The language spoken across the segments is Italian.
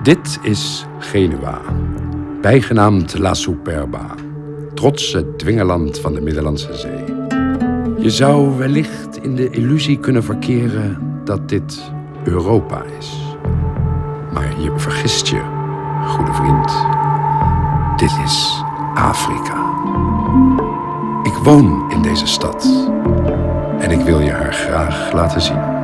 Dit is Genua, bijgenaamd La Superba, trotse dwingeland van de Middellandse Zee. Je zou wellicht in de illusie kunnen verkeren dat dit Europa is. Maar je vergist je, goede vriend. Dit is Afrika. Ik woon in deze stad en ik wil je haar graag laten zien.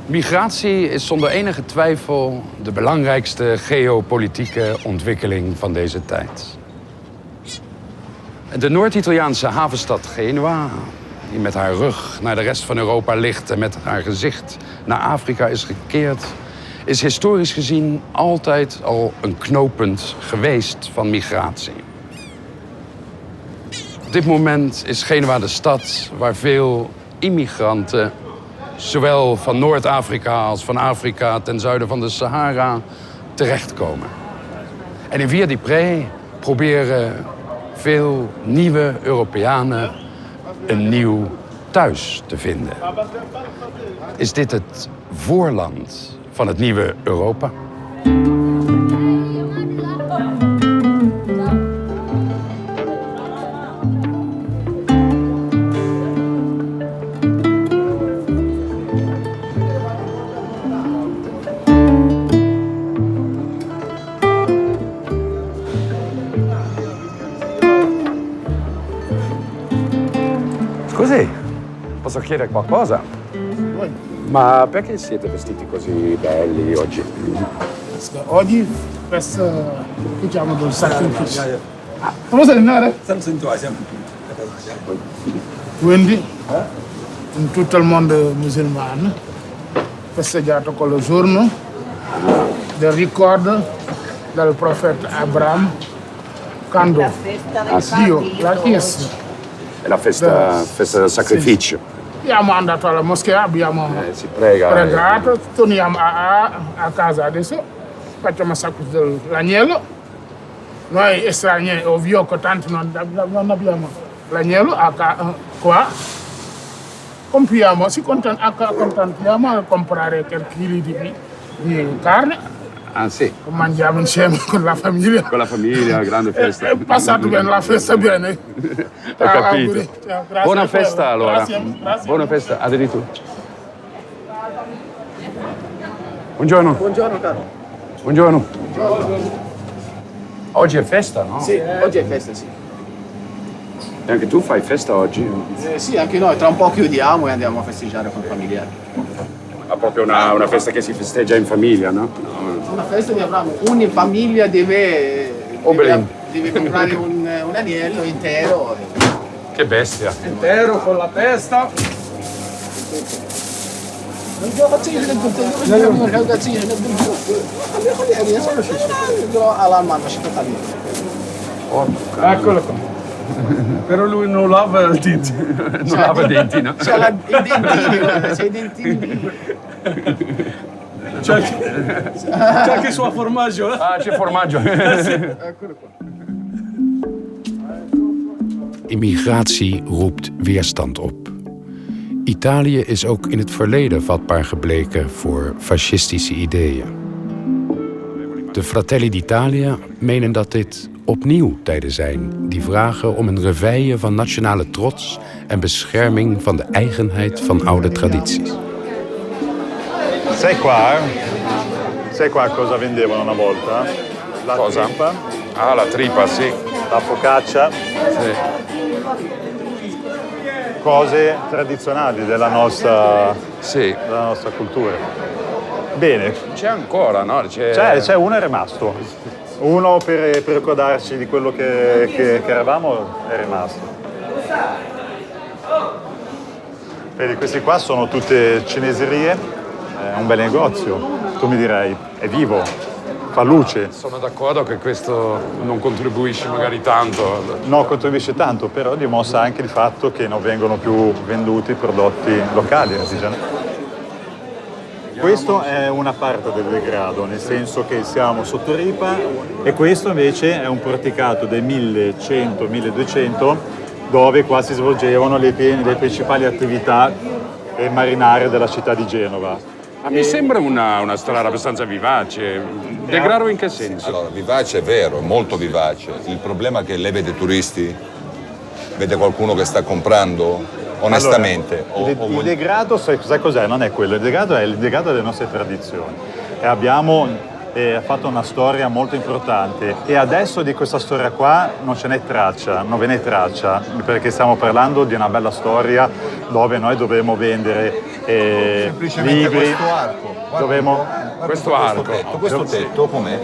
Migratie is zonder enige twijfel de belangrijkste geopolitieke ontwikkeling van deze tijd. De Noord-Italiaanse havenstad Genua, die met haar rug naar de rest van Europa ligt en met haar gezicht naar Afrika is gekeerd, is historisch gezien altijd al een knooppunt geweest van migratie. Op dit moment is Genua de stad waar veel immigranten, zowel van Noord-Afrika als van Afrika ten zuiden van de Sahara, terechtkomen. En in Via di Pre proberen veel nieuwe Europeanen een nieuw thuis te vinden. Is dit het voorland van het nieuwe Europa? Scusi, posso chiedere qualcosa? Ma perché siete vestiti così belli oggi? Oggi facciamo del sacrificio. Come sei andare? Quindi in tutto il mondo musulmano festeggiato con il giorno del ricordo del profeta Abramo quando Dio l'ha chiesto. È la festa del sacrificio. Siamo andati alla moschea, abbiamo Si prega. pregato, torniamo a casa adesso, facciamo il sacrificio dell'agnello. Noi stranieri, ovvio che tanti non abbiamo l'agnello qua. Compriamo, accontentiamo a comprare qualche chili di carne. Ah sì, Mangiamo insieme con la famiglia. con la famiglia, grande festa. È passato bene, la festa bene. Ho capito. Ciao, grazie. Buona festa allora. Grazie. Buona festa, addirittura. Buongiorno. Buongiorno caro. Buongiorno. Oggi è festa, no? Sì, oggi è festa, sì. E anche tu fai festa oggi? Sì, anche noi, tra un po' chiudiamo e andiamo a festeggiare con i familiari. Ma proprio una festa che si festeggia in famiglia, no? Una festa di Abramo, ogni famiglia deve comprare un agnello intero. Che bestia. Intero con la testa. Eccolo qua. Però lui non lava i denti. Non lava i denti, no? C'è i dentini, guarda, c'è i dentini. C'è anche il suo formaggio. Ah, c'è formaggio. Eccolo qua. Immigratie roept weerstand op. Italië is ook in het verleden vatbaar gebleken voor fascistische ideeën. De Fratelli d'Italia menen dat dit opnieuw tijden zijn die vragen om een reveille van nationale trots en bescherming van de eigenheid van oude tradities. Sai qua, sai qua cosa vendevano una volta? La Cosa? trippa, Ah, la tripa, sì. la focaccia, Sì. cose tradizionali della nostra Sì. cultura. Bene, C'è ancora, no? c'è uno è rimasto. Uno per ricordarci di quello che eravamo è rimasto. Vedi, questi qua sono tutte cineserie, è un bel negozio, tu mi direi, è vivo, fa luce. Sono d'accordo che questo non contribuisce magari tanto. Non contribuisce tanto, però dimostra anche il fatto che non vengono più venduti prodotti locali, artigianali. Questo è una parte del degrado, nel senso che siamo sotto ripa, e questo invece è un porticato del 1100-1200 dove qua si svolgevano le principali attività marinarie della città di Genova. Ma mi sembra una strada abbastanza vivace. Degrado in che senso? Allora, vivace è vero, molto vivace. Il problema è che lei vede turisti? Vede qualcuno che sta comprando? Onestamente. Allora, il degrado, sai cos'è? Non è quello, il degrado è il degrado delle nostre tradizioni. E abbiamo fatto una storia molto importante, e adesso di questa storia qua non ce n'è traccia, non ve n'è traccia, perché stiamo parlando di una bella storia dove noi dovremo vendere semplicemente libri. questo arco. Questo tetto com'è?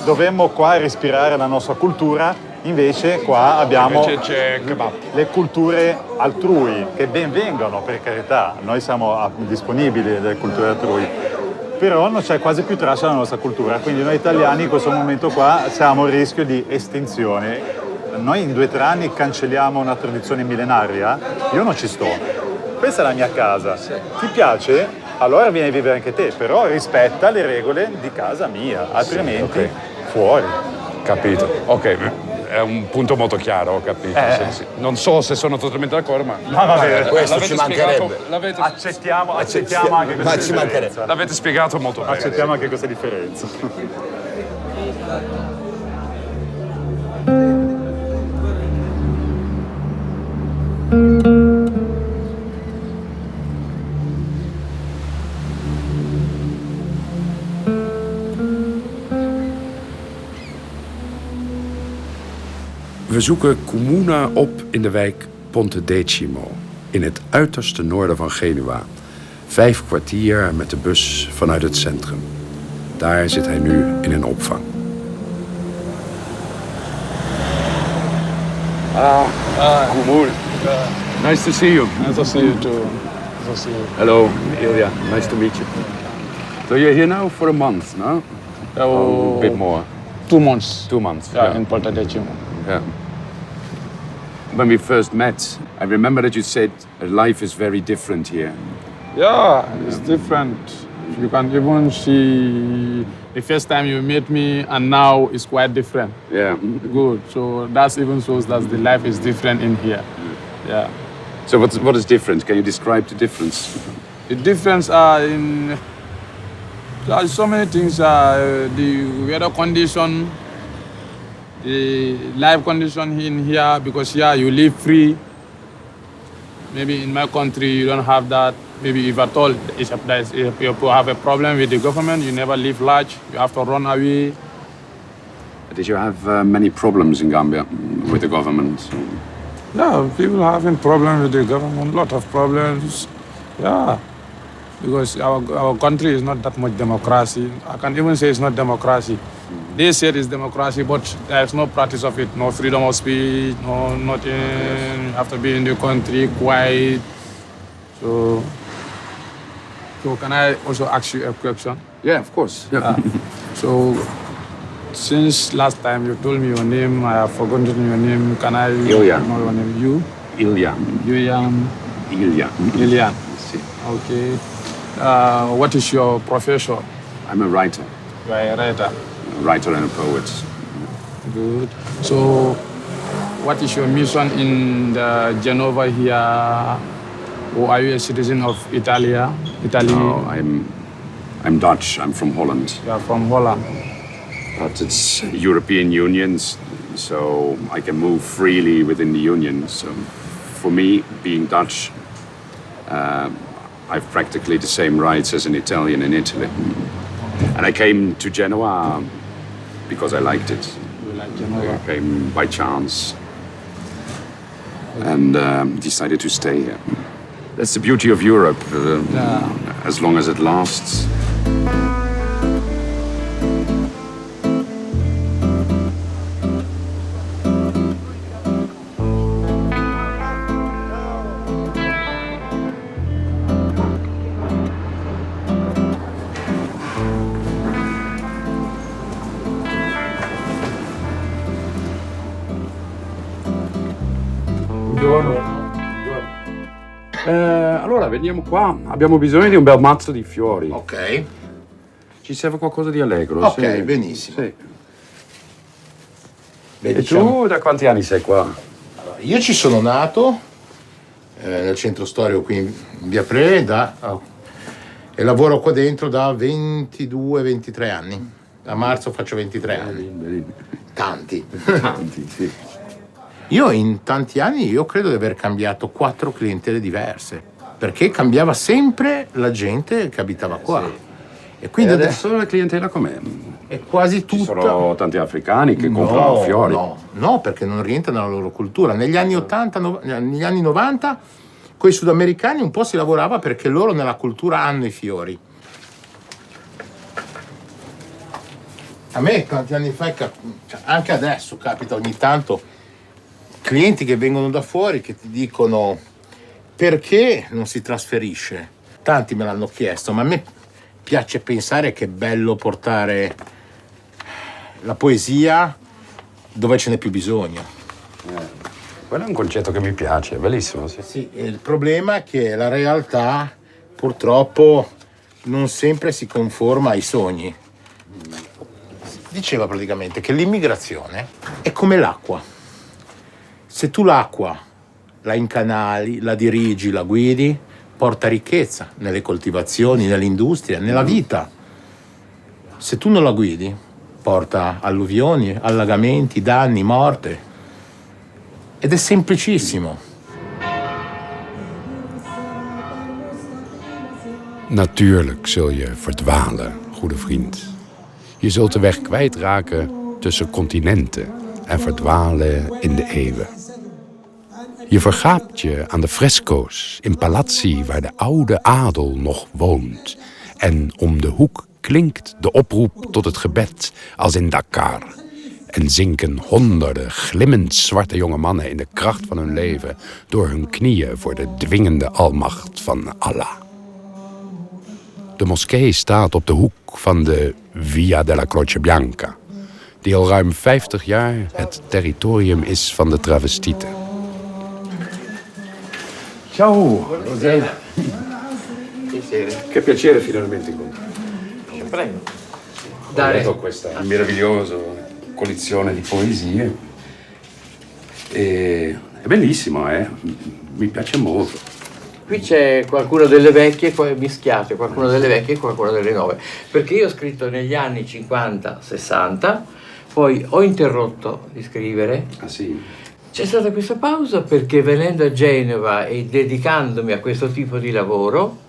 Dovremmo qua respirare la nostra cultura. Invece qua abbiamo c'è kebab. le culture altrui, che ben vengano, per carità, noi siamo disponibili delle culture altrui, però non c'è quasi più traccia della nostra cultura, quindi noi italiani in questo momento qua siamo a rischio di estinzione. Noi in 2 o 3 anni cancelliamo una tradizione millenaria, io non ci sto. Questa è la mia casa, ti piace? Allora vieni a vivere anche te, però rispetta le regole di casa mia, altrimenti fuori. Capito. Ok, è un punto molto chiaro, ho capito. Sì. Non so se sono totalmente d'accordo, ma... No, va bene. Questo ci mancherebbe. Accettiamo anche questa Ma ci mancherebbe. differenza. L'avete spiegato molto bene. Accettiamo anche questa differenza. We zoeken Comuna op in de wijk Pontedecimo, in het uiterste noorden van Genua. 5 kwartier met de bus vanuit het centrum. Daar zit hij nu in een opvang. Comuna. Nice to see you. Nice to see you too. Nice to see you. Hello, Ilya. Nice to meet you. So you're here now for a month, no? Oh, A bit more. 2 months. 2 months. Yeah, in Pontedecimo. Yeah. When we first met, I remember that you said life is very different here. Yeah, it's different. You can even see the first time you met me and now it's quite different. Yeah. Good. So that even shows that the life is different in here. Yeah. So what is different? Can you describe the difference? The difference are in there are so many things. The weather condition, the life condition in here, because here you live free. Maybe in my country you don't have that. Maybe if at all, if you have a problem with the government, you never live large. You have to run away. Did you have many problems in Gambia with the government? Yeah, people having problems with the government, lot of problems. Yeah, because our country is not that much democracy. I can even say it's not democracy. They said it's democracy, but there's no practice of it. No freedom of speech, no nothing. You have to be in the country quiet. So can I also ask you a question? Yeah, of course. Yeah. So since last time you told me your name, I have forgotten your name. Can I Ilya. know your name? You? Ilya. Ilya. Ilya. Okay. What is your profession? I'm a writer. You are a writer. A writer and a poet. Good. So, what is your mission in the Genova here? Or are you a citizen of Italy? No, I'm Dutch. I'm from Holland. You are from Holland. But it's European Union, so I can move freely within the Union. So for me, being Dutch, I've practically the same rights as an Italian in Italy. And I came to Genoa because I liked it. You like Genova? I came by chance and decided to stay here. That's the beauty of Europe, as long as it lasts. Allora, veniamo qua. Abbiamo bisogno di un bel mazzo di fiori. Ok, Ci serve qualcosa di allegro. ok, sì. benissimo. Sì. Beh, E diciamo- tu da quanti anni sei qua? Io ci sono nato nel centro storico qui in via Pre e lavoro qua dentro da 22-23 anni. A marzo faccio 23 anni. Tanti. Tanti, sì. Io in tanti anni io credo di aver cambiato 4 clientele diverse, perché cambiava sempre la gente che abitava qua. E E quindi adesso la clientela com'è? è quasi Ci tutta... sono tanti africani che comprano fiori. No, perché non rientra nella loro cultura. Negli anni 80, negli anni 90, con i sudamericani un po' si lavorava perché loro nella cultura hanno i fiori. A me tanti anni fa, anche adesso capita ogni tanto, clienti che vengono da fuori che ti dicono perché non si trasferisce. Tanti me l'hanno chiesto, ma a me piace pensare che è bello portare la poesia dove ce n'è più bisogno. Quello è un concetto che mi piace, è bellissimo, sì. Sì, il problema è che la realtà purtroppo non sempre si conforma ai sogni. Diceva praticamente che l'immigrazione è come l'acqua. Se tu l'acqua la incanali, la dirigi, la guidi, porta ricchezza nelle coltivazioni, nell'industria, nella vita. Se tu non la guidi, porta alluvioni, allagamenti, danni, morte. Ed è semplicissimo. Natuurlijk zul je verdwalen, goede vriend. Je zult de weg kwijtraken tussen continenten en verdwalen in de eeuwen. Je vergaapt je aan de fresco's in palazzi waar de oude adel nog woont. En om de hoek klinkt de oproep tot het gebed als in Dakar. En zinken honderden glimmend zwarte jonge mannen in de kracht van hun leven door hun knieën voor de dwingende almacht van Allah. De moskee staat op de hoek van de Via della Croce Bianca, die al ruim 50 jaar het territorium is van de travestieten. Ciao, Rosella. Che piacere finalmente incontrarti. Prego. Ho letto questa meravigliosa collezione di poesie. È bellissimo, mi piace molto. Qui c'è qualcuno delle vecchie mischiate, qualcuno delle vecchie e qualcuno delle nuove, perché io ho scritto negli anni 50-60, poi ho interrotto di scrivere. Ah sì? C'è stata questa pausa perché venendo a Genova e dedicandomi a questo tipo di lavoro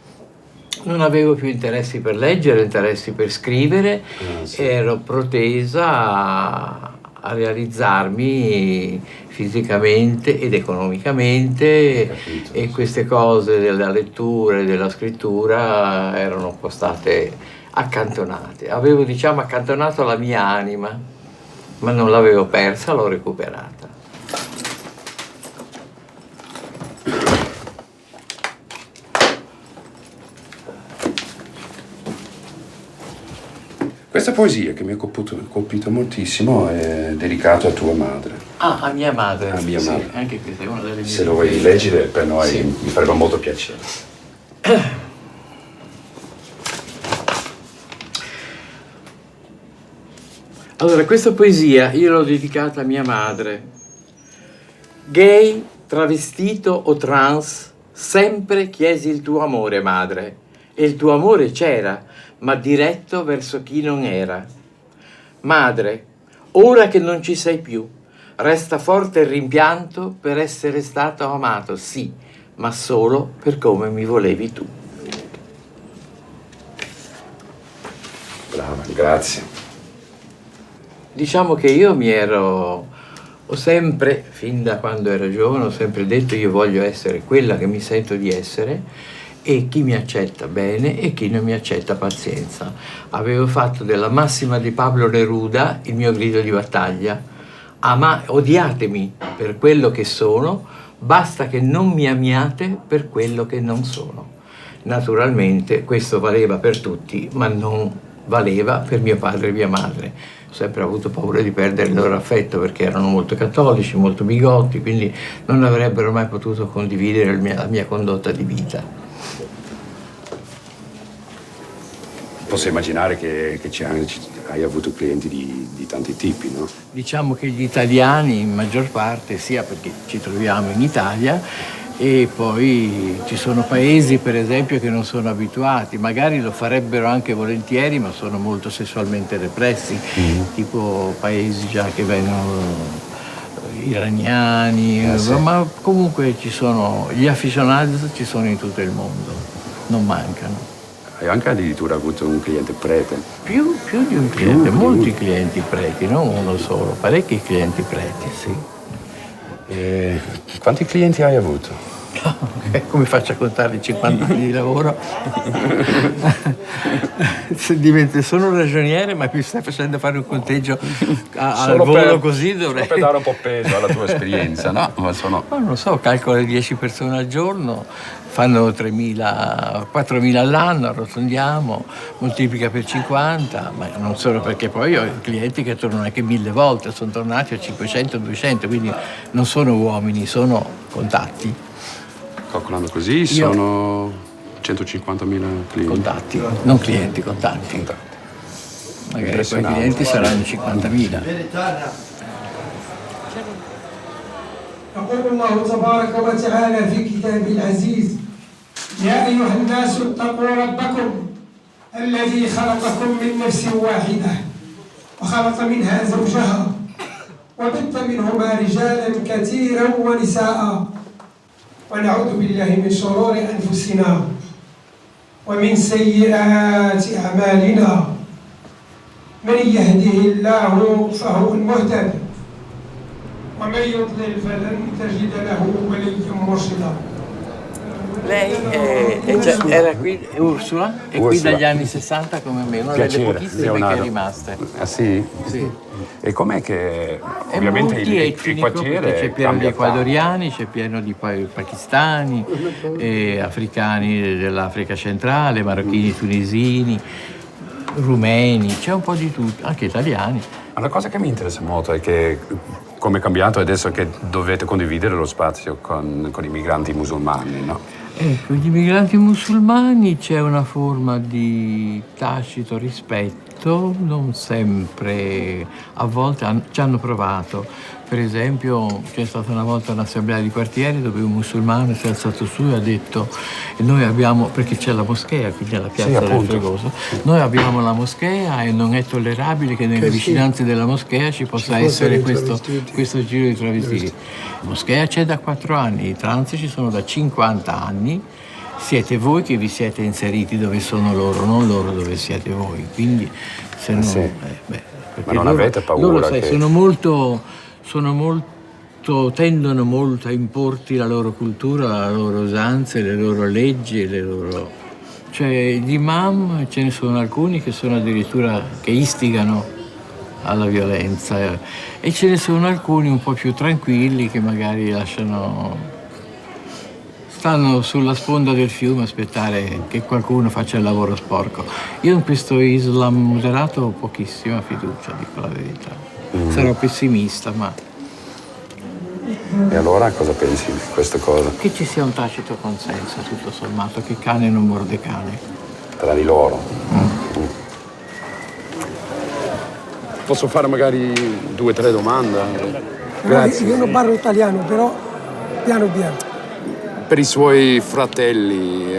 non avevo più interessi per leggere, interessi per scrivere, sì. ero protesa a realizzarmi fisicamente ed economicamente e queste cose della lettura e della scrittura erano un po' state accantonate. Avevo, diciamo, accantonato la mia anima, ma non l'avevo persa, l'ho recuperata. Questa poesia che mi ha colpito moltissimo è dedicata a tua madre. Ah, a mia madre. A mia sì, madre. anche questa è una delle mie. Se lo vuoi leggere per noi Sì. mi farebbe molto piacere. Allora, questa poesia io l'ho dedicata a mia madre. Gay, travestito o trans, sempre chiesi il tuo amore, madre. E il tuo amore c'era, ma diretto verso chi non era. Madre, ora che non ci sei più, resta forte il rimpianto per essere stato amato, sì, ma solo per come mi volevi tu. Brava, grazie. Diciamo che io ho sempre, fin da quando ero giovane, ho sempre detto io voglio essere quella che mi sento di essere e chi mi accetta bene e chi non mi accetta pazienza. Avevo fatto della massima di Pablo Neruda il mio grido di battaglia. Odiatemi per quello che sono, basta che non mi amiate per quello che non sono. Naturalmente questo valeva per tutti, ma non valeva per mio padre e mia madre. Ho sempre avuto paura di perdere il loro affetto perché erano molto cattolici, molto bigotti, quindi non avrebbero mai potuto condividere la mia condotta di vita. Posso immaginare che hai avuto clienti di tanti tipi, no? Diciamo che gli italiani in maggior parte, sia perché ci troviamo in Italia, e poi ci sono paesi per esempio che non sono abituati, magari lo farebbero anche volentieri ma sono molto sessualmente repressi, tipo paesi già che vengono iraniani, sì. Ma comunque ci sono, gli aficionados ci sono in tutto il mondo, non mancano. Hai anche addirittura avuto un cliente prete. Più di un cliente, molti clienti preti, non uno solo, parecchi clienti preti, sì. E quanti clienti hai avuto? Come faccio a contare i 50 anni di lavoro? Sono ragioniere, ma mi stai facendo fare un conteggio al volo così dovrei... Solo per dare un po' peso alla tua esperienza, no? Ma non so, calcolo 10 persone al giorno, fanno 3.000, 4.000 all'anno, arrotondiamo, moltiplica per 50, ma non solo perché poi ho clienti che tornano anche 1000 volte, sono tornati a 500, 200, quindi non sono uomini, sono contatti. Calcolando così sono 150.000 clienti. Contatti, non clienti, contatti. Magari poi i clienti saranno 50.000. يقول الله تبارك وتعالى في كتابه العزيز يا أيها الناس اتقوا ربكم الذي خلقكم من نفس واحدة وخلق منها زوجها وبث منهما رجالا كثيرا ونساء ونعوذ بالله من شرور أنفسنا ومن سيئات أعمالنا من يهده الله فهو المهتد ومن يضلل فلن تجد له وليا مرشدا. Lei era qui, Ursula, è qui dagli anni 60 come me, una delle pochissime che è rimaste. Ah sì? Sì. E com'è che È ovviamente multietnico, il quartiere perché c'è pieno di cambia ecuadoriani, c'è pieno di pakistani, africani dell'Africa centrale, marocchini, tunisini, rumeni, c'è un po' di tutto, anche italiani. Ma la cosa che mi interessa molto è che come è cambiato adesso che dovete condividere lo spazio con i migranti musulmani, no? Ecco, gli immigranti musulmani c'è una forma di tacito rispetto, non sempre, a volte ci hanno provato. Per esempio c'è stata una volta un'assemblea di quartiere dove un musulmano si è alzato su e ha detto noi abbiamo, perché c'è la moschea, quindi alla piazza del Fregoso, noi abbiamo la moschea e non è tollerabile che nelle vicinanze della moschea ci possa essere questo giro di travestiti. La moschea c'è da 4 anni, i trans ci sono da 50 anni, siete voi che vi siete inseriti dove sono loro, non loro dove siete voi, quindi se no... Ma non avete paura loro, sai, che... tendono molto a importi la loro cultura, le loro usanze, le loro leggi, le loro... Cioè, gli imam, ce ne sono alcuni che sono addirittura che istigano alla violenza e ce ne sono alcuni un po' più tranquilli che magari stanno sulla sponda del fiume a aspettare che qualcuno faccia il lavoro sporco. Io in questo Islam moderato ho pochissima fiducia, dico la verità. Sarò pessimista, ma... E allora cosa pensi di queste cose? Che ci sia un tacito consenso, tutto sommato, che cane non morde cane. Tra di loro. Posso fare magari 2 o 3 domande? Grazie. Io non parlo italiano, però piano piano. Per i suoi fratelli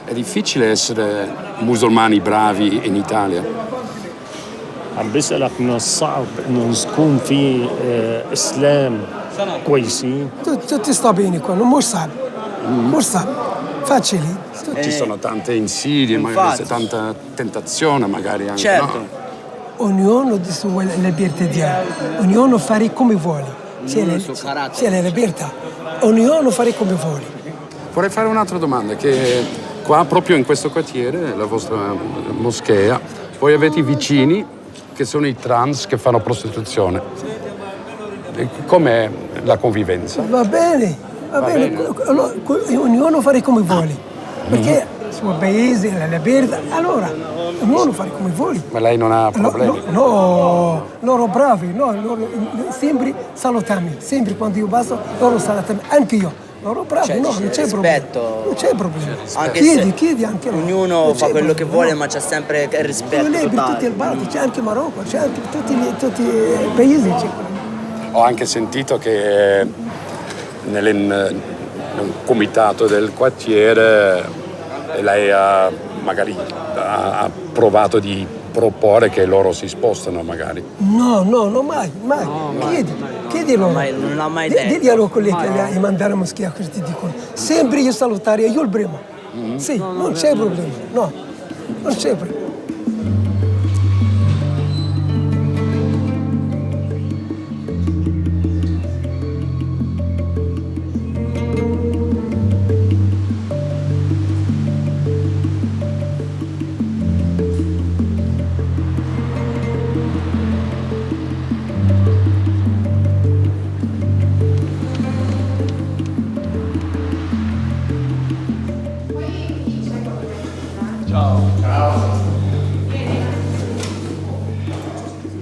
è difficile essere musulmani bravi in Italia? عم بسألك من الصعب إنه يكون في إسلام كويسين. Tutti sta bene qua, non mos sa, facili. Ci sono tante insidie, magari tanta tentazione magari anche, Certo. no? Ognuno di sua libertà di ognuno fare come vuole. C'è la libertà. Ognuno fare come vuole. Vorrei fare un'altra domanda, che qua proprio in questo quartiere, la vostra moschea, voi avete i vicini che sono i trans che fanno prostituzione. Com'è la convivenza? Va bene. Ognuno fare come vuole. Perché suo paese, la libertà, allora ognuno fa come vuole. Ma lei non ha problemi? No, loro bravi, no, loro sempre salutami, sempre quando io passo loro salutami, anche io. Loro bravi, no, non c'è problema. Non c'è problema. Anche chiedi anche loro. Ognuno fa quello che vuole, ma c'è sempre il rispetto Per tutti i Baltici, c'è anche Marocco, c'è anche tutti i paesi. Ho anche sentito che nel comitato del quartiere lei ha provato di proporre che loro si spostano magari. No, mai. Chiedi loro. Non l'ha mai detto. Digli a loro quelli che gli mandarono schia cosa ti dicono. Sempre io salutare, io il primo. Sì, non c'è problema, no, non c'è problema.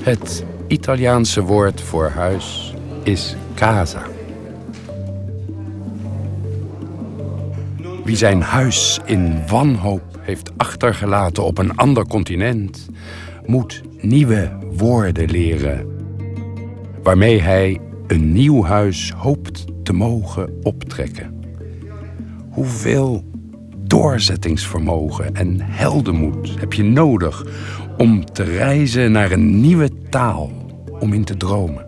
Het Italiaanse woord voor huis is casa. Wie zijn huis in wanhoop heeft achtergelaten op een ander continent, moet nieuwe woorden leren, waarmee hij een nieuw huis hoopt te mogen optrekken. Hoeveel doorzettingsvermogen en heldenmoed heb je nodig om te reizen naar een nieuwe taal om in te dromen?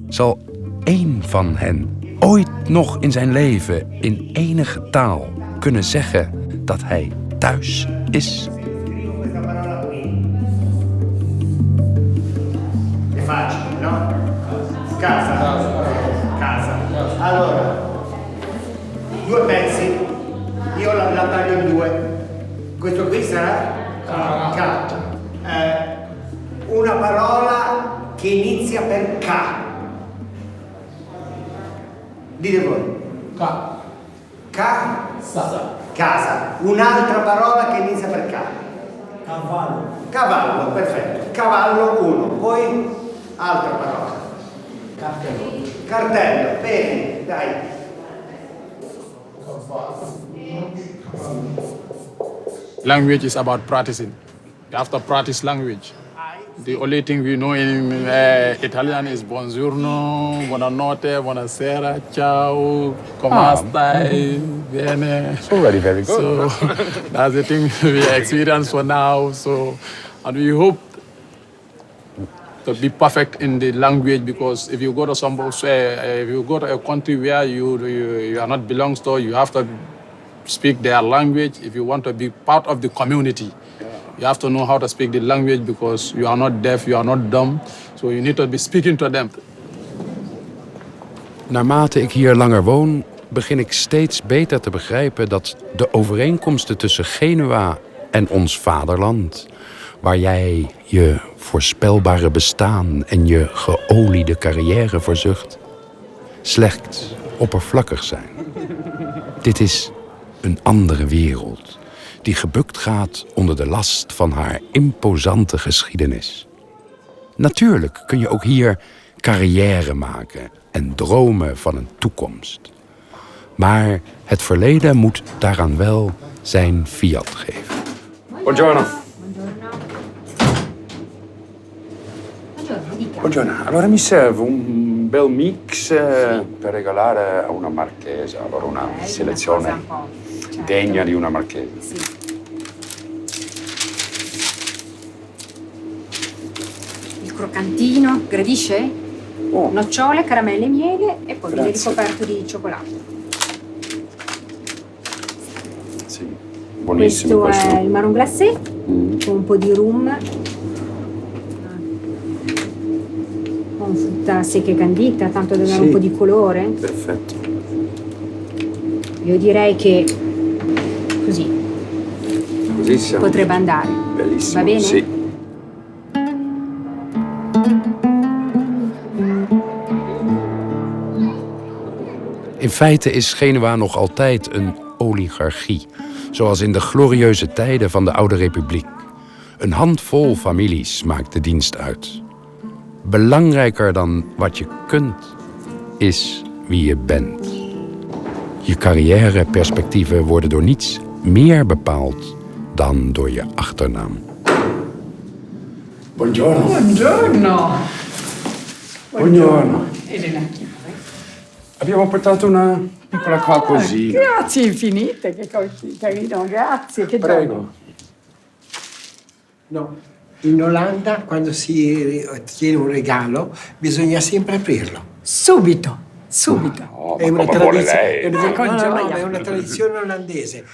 Zal één van hen ooit nog in zijn leven in enige taal kunnen zeggen dat hij thuis is? È facile, no? Casa. Allora, due pezzi, io la taglio in due. Questo qui sarà K. Una parola che inizia per K. Dite voi. Casa. Un'altra parola che inizia per K. Cavallo, perfetto. Cavallo 1. Poi altra parola. Cartello, bene, dai. Language is about practicing. You have to practice language. The only thing we know in Italian is buongiorno, buonanotte, buonasera, ciao, come stai, bene. It's already very good. So that's the thing we experience for now. So, and we hope to be perfect in the language, because if you go to if you go to a country where you are not belongs to, you have to speak their language. If you want to be part of the community, you have to know how to speak the language, because you are not deaf, you are not dumb. So you need to be speaking to them. Naarmate ik hier langer woon, begin ik steeds beter te begrijpen dat de overeenkomsten tussen Genua en ons vaderland, waar jij je voorspelbare bestaan en je geoliede carrière verzucht, slechts oppervlakkig zijn. Dit is een andere wereld die gebukt gaat onder de last van haar imposante geschiedenis. Natuurlijk kun je ook hier carrière maken en dromen van een toekomst. Maar het verleden moet daaraan wel zijn fiat geven. Buongiorno. Buongiorno. Allora mi serve un bel mix per regalare a una marchesa. Allora una selezione degna di una marchesa. Il croccantino, gradisce? Nocciole, caramelle e miele e poi viene ricoperto di cioccolato. Sì, buonissimo. Questo è il marron glacé con un po' di rum, con frutta secca e candita, tanto da dare un po' di colore. Perfetto. Io direi che così siamo. potrebbe andare. Bellissimo. Va bene? Sì. In feite is Genua nog altijd een oligarchie. Zoals in de glorieuze tijden van de Oude Republiek. Een handvol families maakt de dienst uit. Belangrijker dan wat je kunt, is wie je bent. Je carrièreperspectieven worden door niets meer bepaald dan door je achternaam. Buongiorno. Buongiorno. Buongiorno. Elena. Abbiamo portato una piccola qualcosina. Grazie infinite, che carino, grazie. Che Prego. No, in Olanda quando si ottiene un regalo bisogna sempre aprirlo. Subito. È una tradizione. È una tradizione olandese.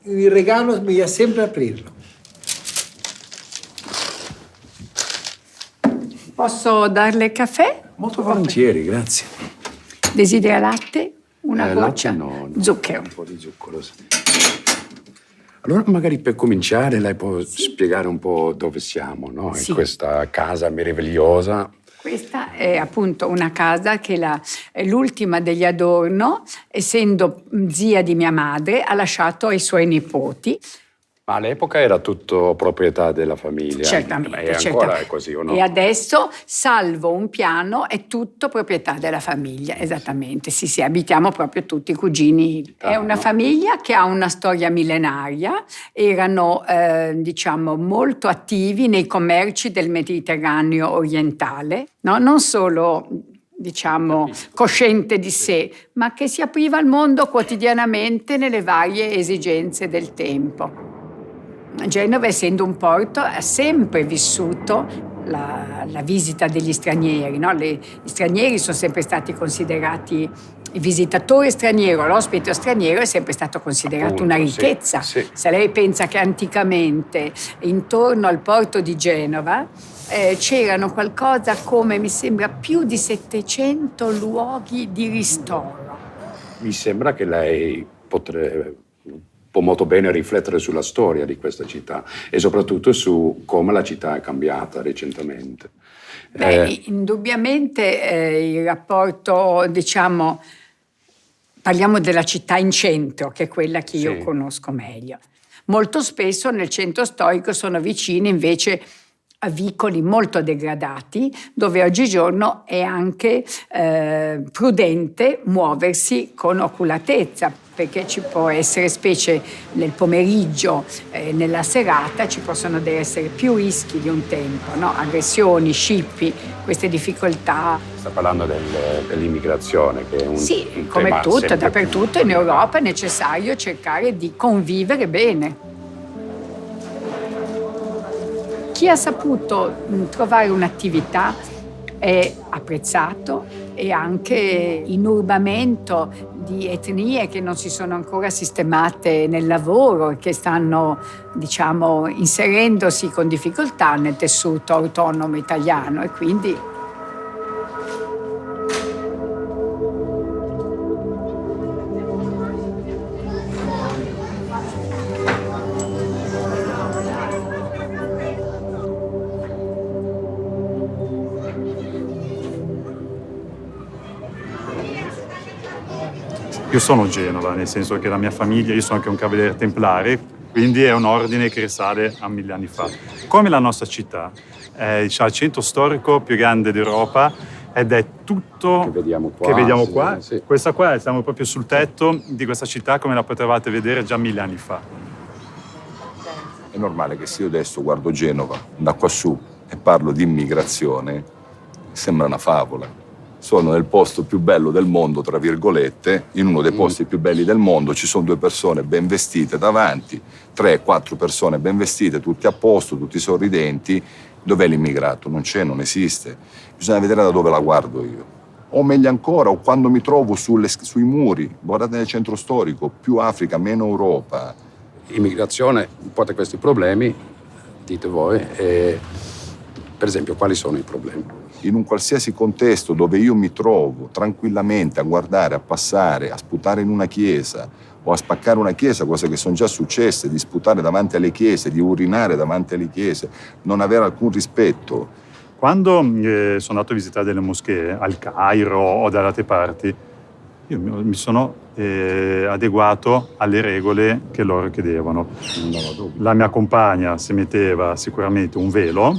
Il regalo bisogna sempre aprirlo. Posso darle caffè? Molto volentieri, grazie. Desidera latte? Una goccia? Latte no. Zucchero. Un po' di zucchero. Allora magari per cominciare lei può spiegare un po' dove siamo, no? Sì. In questa casa meravigliosa. Questa è appunto una casa che è l'ultima degli Adorno, essendo zia di mia madre, ha lasciato ai suoi nipoti. Ma all'epoca era tutto proprietà della famiglia. Certamente, E ancora è così o no? E adesso, salvo un piano, è tutto proprietà della famiglia, esattamente. Sì, abitiamo proprio tutti i cugini. È una famiglia che ha una storia millenaria, erano, diciamo, molto attivi nei commerci del Mediterraneo orientale, no? Non solo, diciamo, cosciente di sé, ma che si apriva al mondo quotidianamente nelle varie esigenze del tempo. Genova, essendo un porto, ha sempre vissuto la visita degli stranieri, no? Gli stranieri sono sempre stati considerati, il visitatore straniero, l'ospite straniero è sempre stato considerato una ricchezza. Sì. Se lei pensa che anticamente intorno al porto di Genova c'erano qualcosa come, mi sembra, più di 700 luoghi di ristoro. Mi sembra che lei può molto bene riflettere sulla storia di questa città e soprattutto su come la città è cambiata recentemente. Indubbiamente il rapporto, diciamo, parliamo della città in centro, che è quella che io conosco meglio. Molto spesso nel centro storico sono vicini invece a vicoli molto degradati, dove oggigiorno è anche prudente muoversi con oculatezza, perché ci può essere, specie nel pomeriggio, nella serata, ci possono essere più rischi di un tempo, no? Aggressioni, scippi, queste difficoltà. Sta parlando dell'immigrazione, che è un un come tema tutto, sempre dappertutto in Europa è necessario cercare di convivere bene. Chi ha saputo trovare un'attività è apprezzato, e anche in urbamento di etnie che non si sono ancora sistemate nel lavoro e che stanno, diciamo, inserendosi con difficoltà nel tessuto autonomo italiano, e quindi Io sono Genova, nel senso che la mia famiglia, io sono anche un cavaliere templare, quindi è un ordine che risale a 1000 anni fa. Come la nostra città, è il centro storico più grande d'Europa ed è tutto che vediamo qua. Sì. Questa qua, siamo proprio sul tetto di questa città come la potevate vedere già 1000 anni fa. È normale che se io adesso guardo Genova da quassù e parlo di immigrazione, sembra una favola. Sono nel posto più bello del mondo, tra virgolette, in uno dei posti più belli del mondo, ci sono 2 persone ben vestite davanti, 3-4 persone ben vestite, tutti a posto, tutti sorridenti. Dov'è l'immigrato? Non c'è, non esiste. Bisogna vedere da dove la guardo io. O meglio ancora, o quando mi trovo sui muri, guardate nel centro storico, più Africa, meno Europa. Immigrazione porta questi problemi, dite voi, e per esempio quali sono i problemi? In un qualsiasi contesto dove io mi trovo tranquillamente a guardare, a passare, a sputare in una chiesa o a spaccare una chiesa, cose che sono già successe, di sputare davanti alle chiese, di urinare davanti alle chiese, non avere alcun rispetto. Quando sono andato a visitare delle moschee al Cairo o da altre parti, Io mi sono adeguato alle regole che loro chiedevano. La mia compagna si metteva sicuramente un velo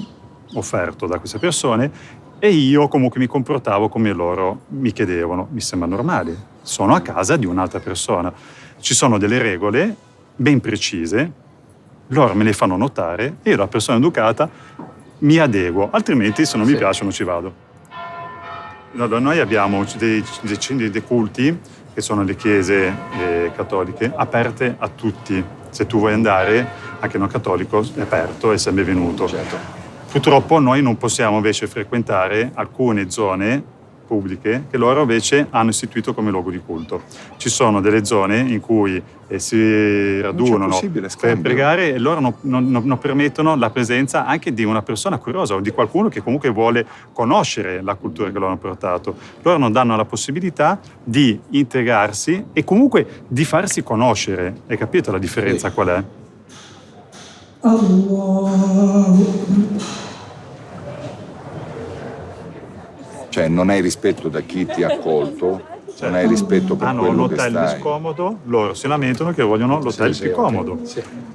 offerto da queste persone e io comunque mi comportavo come loro mi chiedevano. Mi sembra normale. Sono a casa di un'altra persona. Ci sono delle regole ben precise, loro me le fanno notare e io, la persona educata, mi adeguo, altrimenti se non mi piacciono ci vado. Noi abbiamo dei culti, che sono le chiese cattoliche, aperte a tutti. Se tu vuoi andare, anche non cattolico, è aperto e sei benvenuto. Certo. Purtroppo noi non possiamo invece frequentare alcune zone pubbliche che loro invece hanno istituito come luogo di culto. Ci sono delle zone in cui si radunano per pregare e loro non permettono la presenza anche di una persona curiosa o di qualcuno che comunque vuole conoscere la cultura che loro hanno portato. Loro non danno la possibilità di integrarsi e comunque di farsi conoscere. Hai capito la differenza qual è? Cioè non hai rispetto da chi ti ha accolto, non hai rispetto per hanno quello un che hotel stai. scomodo, loro si lamentano che vogliono l'hotel più comodo.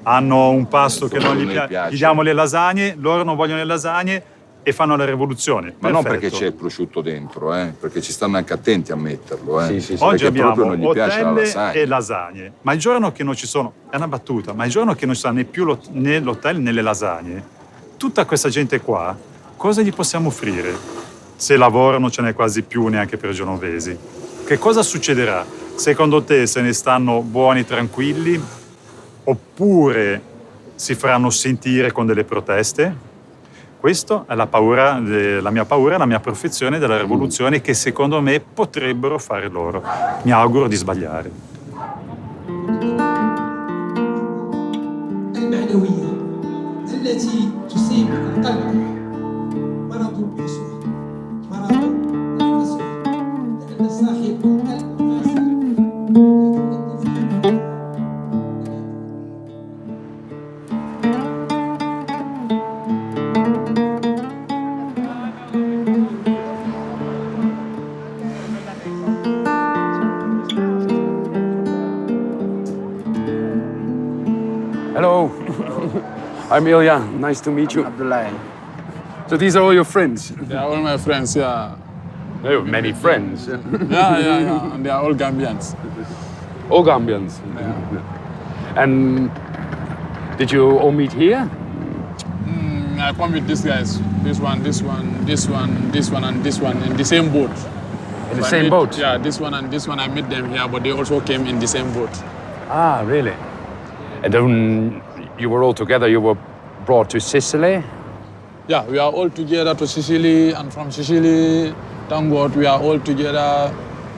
Hanno un pasto che non gli piace, gli diamo le lasagne, loro non vogliono le lasagne e fanno la rivoluzione. Ma non Perfetto. perché c'è il prosciutto dentro, perché ci stanno anche attenti a metterlo. Oggi perché abbiamo proprio non gli piace la hotel lasagna. e lasagne, ma il giorno che non ci sono, è una battuta, ma il giorno che non ci sta né più né l'hotel né le lasagne, tutta questa gente qua, cosa gli possiamo offrire? Se lavoro non ce n'è quasi più neanche per genovesi. Che cosa succederà? Secondo te se ne stanno buoni, tranquilli, oppure si faranno sentire con delle proteste? Questa è la paura, la mia paura, la mia profezione della rivoluzione che secondo me potrebbero fare loro. Mi auguro di sbagliare. المعنوية التي تصيب القلب مرض القسوة مرض القسوة لأن صاحب القلب Hello. I'm Ilya. Nice to meet you. Abdullah. So these are all your friends? They are all my friends, yeah. You have many friends. Yeah. And they are all Gambians. All Gambians. Yeah. And did you all meet here? I come with these guys. This one, and this one in the same boat. In the same boat? Yeah, this one and this one, I met them here, but they also came in the same boat. Ah, really? And then you were all together, you were brought to Sicily? Yeah, we are all together to Sicily, and from Sicily, thank God, we are all together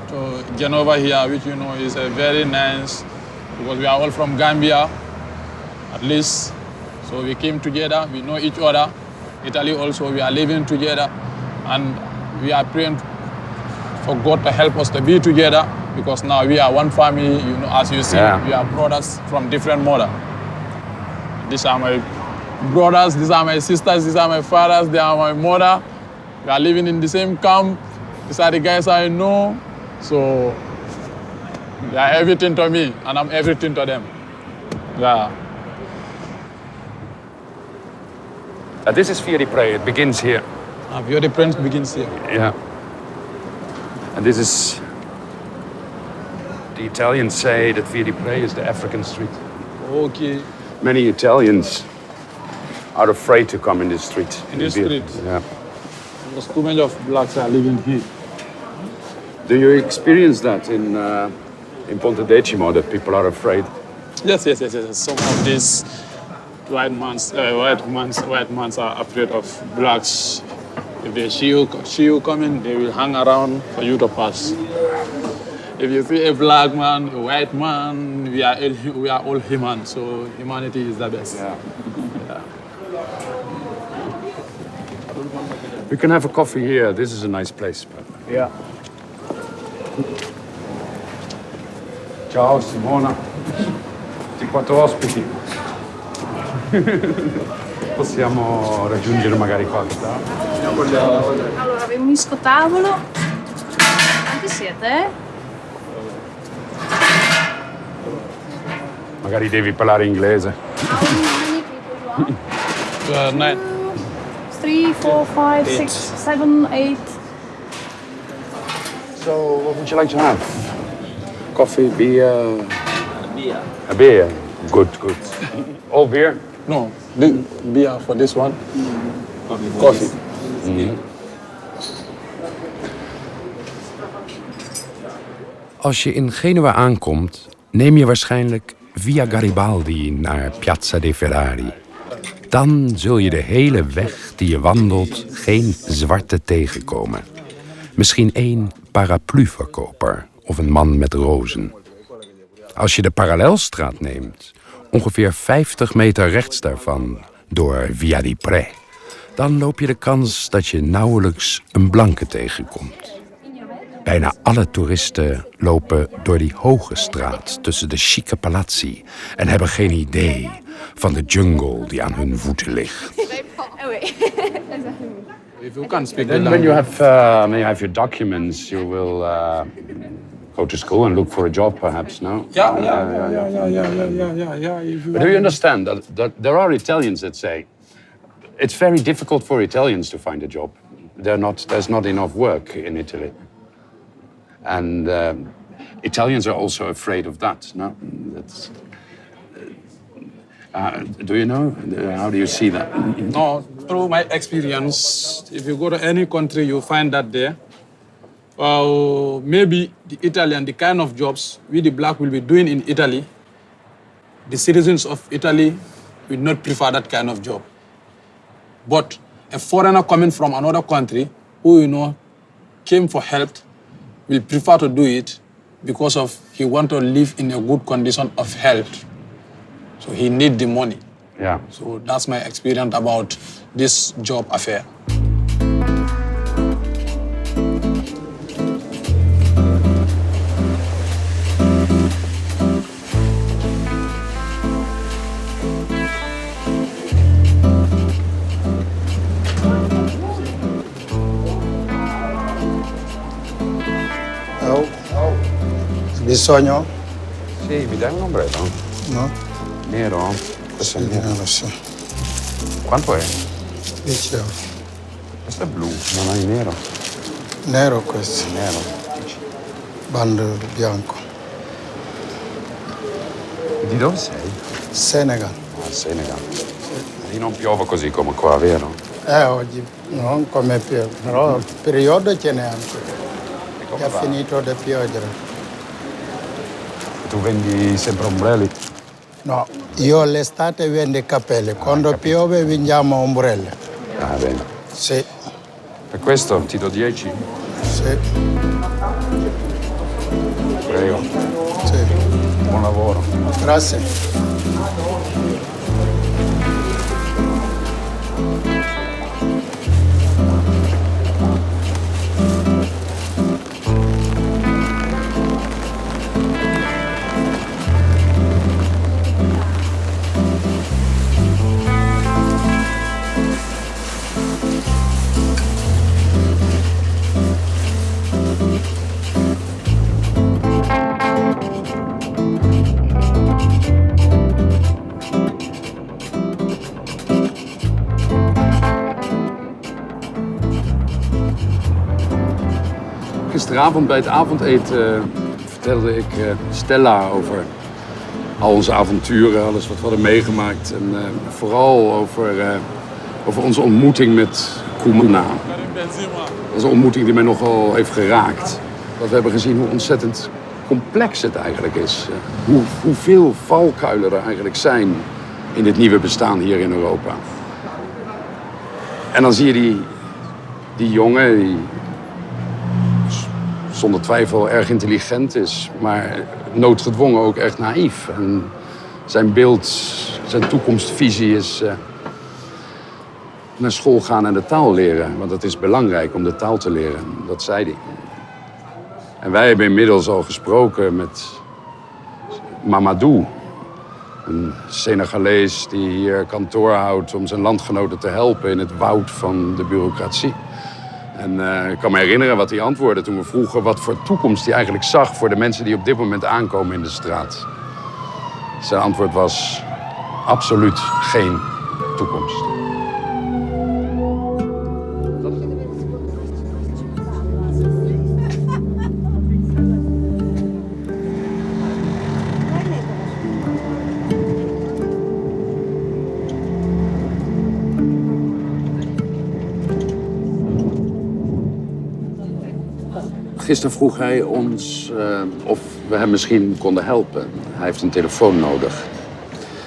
to Genova here, which you know is a very nice, because we are all from Gambia, at least. So we came together, we know each other. Italy also, we are living together, and we are praying for God to help us to be together, because now we are one family, you know, as you see, we are brothers from different mother. These are my brothers, these are my sisters, these are my fathers, they are my mother. We are living in the same camp. These are the guys I know. So they are everything to me, and I'm everything to them. Yeah. This is Via di Pre, it begins here. Via di Pre begins here. Yeah. And this is, the Italians say that Via di Pre is the African street. Okay. Many Italians are afraid to come in this street. In this street? Yeah. Because too many of blacks are living here. Do you experience that in Pontedecimo, that people are afraid? Yes. Some of these white mans are afraid of blacks. If they see you coming, they will hang around for you to pass. If you see a black man, a white man, we are all human. So humanity is the best. Yeah. We can have a coffee here. This is a nice place. Yeah. Ciao Simona. Tutti quattro ospiti. Possiamo raggiungere magari qualcosa? Allora, vi unisco tavolo. Quanti siete? Magari devi parlare inglese. Nine. 3, 4, 5, 6, 7, 8. So, what would you like to have? Coffee, beer? Beer. A beer. Good. All beer? No, beer for this one. Coffee. Als je in Genua aankomt, neem je waarschijnlijk via Garibaldi naar Piazza dei Ferrari. Dan zul je de hele weg die je wandelt geen zwarte tegenkomen. Misschien 1 parapluverkoper of een man met rozen. Als je de Parallelstraat neemt, ongeveer 50 meter rechts daarvan, door Via di Pre, dan loop je de kans dat je nauwelijks een blanke tegenkomt. Bijna alle toeristen lopen door die hoge straat tussen de chique palazzi en hebben geen idee van de jungle die aan hun voeten ligt. If you can't speak Then the when you language. have your documents, you will go to school and look for a job, perhaps. No? Yeah. But do you understand that there are Italians that say it's very difficult for Italians to find a job. There's not enough work in Italy. And Italians are also afraid of that. No, do you know? How do you see that? No, through my experience, if you go to any country, you find that there. Maybe the Italian, the kind of jobs we the black will be doing in Italy, the citizens of Italy will not prefer that kind of job. But a foreigner coming from another country who came for help will prefer to do it because of he want to live in a good condition of health. So he need the money. Yeah. So that's my experience about this job affair. Bisogno? Sì, mi dai un ombretto? No? Nero? Questo è nero. Sì. Quanto è? 10 euro. Questo è blu, non hai nero. Nero questo. Nero. Bando bianco. Di dove sei? Senegal. Ah, Senegal. Lì non piove così come qua, vero? Oggi non come più, però il periodo ce n'è anche. È finito di piogere. Tu vendi sempre ombrelli? No, io all'estate vendo cappelli, quando piove vendiamo ombrelle. Ah, bene. Sì. Per questo ti do 10? Sì. Prego. Sì. Buon lavoro. Grazie. Gisteravond bij het avondeten vertelde ik Stella over al onze avonturen, alles wat we hadden meegemaakt. En vooral over onze ontmoeting met Koumana. Dat is een ontmoeting die mij nogal heeft geraakt. Dat we hebben gezien hoe ontzettend complex het eigenlijk is. Hoeveel valkuilen er eigenlijk zijn in dit nieuwe bestaan hier in Europa. En dan zie je die jongen die zonder twijfel erg intelligent is, maar noodgedwongen ook echt naïef. En zijn beeld, zijn toekomstvisie is naar school gaan en de taal leren. Want het is belangrijk om de taal te leren, dat zei hij. En wij hebben inmiddels al gesproken met Mamadou, een Senegalees die hier kantoor houdt om zijn landgenoten te helpen in het woud van de bureaucratie. En ik kan me herinneren wat hij antwoordde toen we vroegen wat voor toekomst hij eigenlijk zag voor de mensen die op dit moment aankomen in de straat. Zijn antwoord was absoluut geen toekomst. Gisteren vroeg hij ons of we hem misschien konden helpen. Hij heeft een telefoon nodig.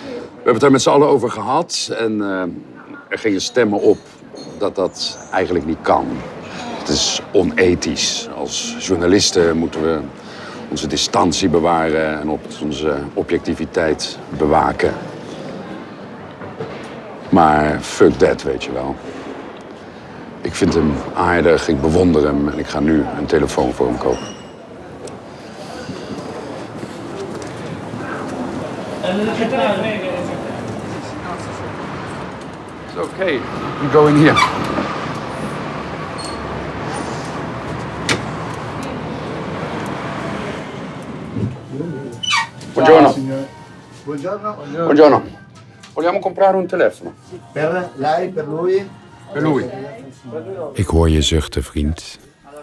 We hebben het er met z'n allen over gehad en er gingen stemmen op dat dat eigenlijk niet kan. Het is onethisch. Als journalisten moeten we onze distantie bewaren en onze objectiviteit bewaken. Maar fuck that, weet je wel. Ik vind hem aardig, ik bewonder hem en ik ga nu een telefoon voor hem kopen. It's okay. You go in here. Buongiorno. Buongiorno. Buongiorno. Vogliamo comprare un telefono? Per lei, per lui? Per lui. Ik hoor je zuchten, vriend.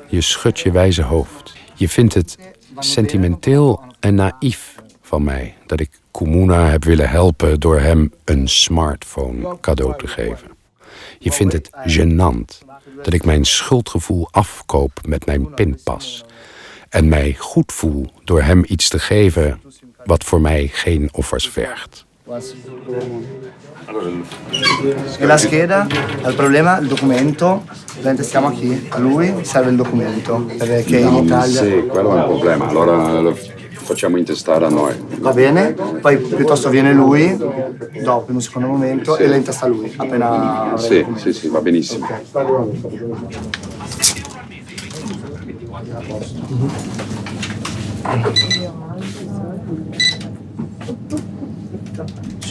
Je schudt je wijze hoofd. Je vindt het sentimenteel en naïef van mij dat ik Kumuna heb willen helpen door hem een smartphone cadeau te geven. Je vindt het gênant dat ik mijn schuldgevoel afkoop met mijn pinpas. En mij goed voel door hem iets te geven wat voor mij geen offers vergt. E la scheda, il problema, il documento, stiamo qui, a lui serve il documento, perché in Italia... Sì, quello è un problema, allora lo facciamo intestare a noi. Va bene, poi piuttosto viene lui, dopo in un secondo momento, e la intesta lui, appena... Sì, va benissimo.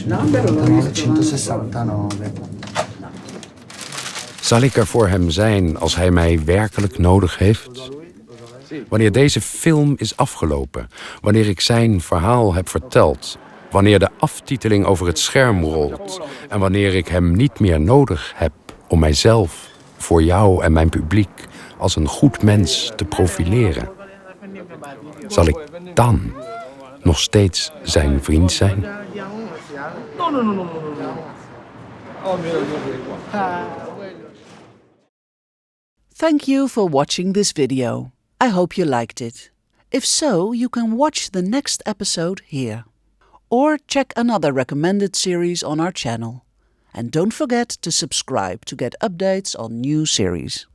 No, 169. Zal ik er voor hem zijn als hij mij werkelijk nodig heeft? Wanneer deze film is afgelopen, wanneer ik zijn verhaal heb verteld, wanneer de aftiteling over het scherm rolt en wanneer ik hem niet meer nodig heb om mijzelf, voor jou en mijn publiek, als een goed mens te profileren, zal ik dan nog steeds zijn vriend zijn? No. Thank you for watching this video. I hope you liked it. If so, you can watch the next episode here. Or check another recommended series on our channel. And don't forget to subscribe to get updates on new series.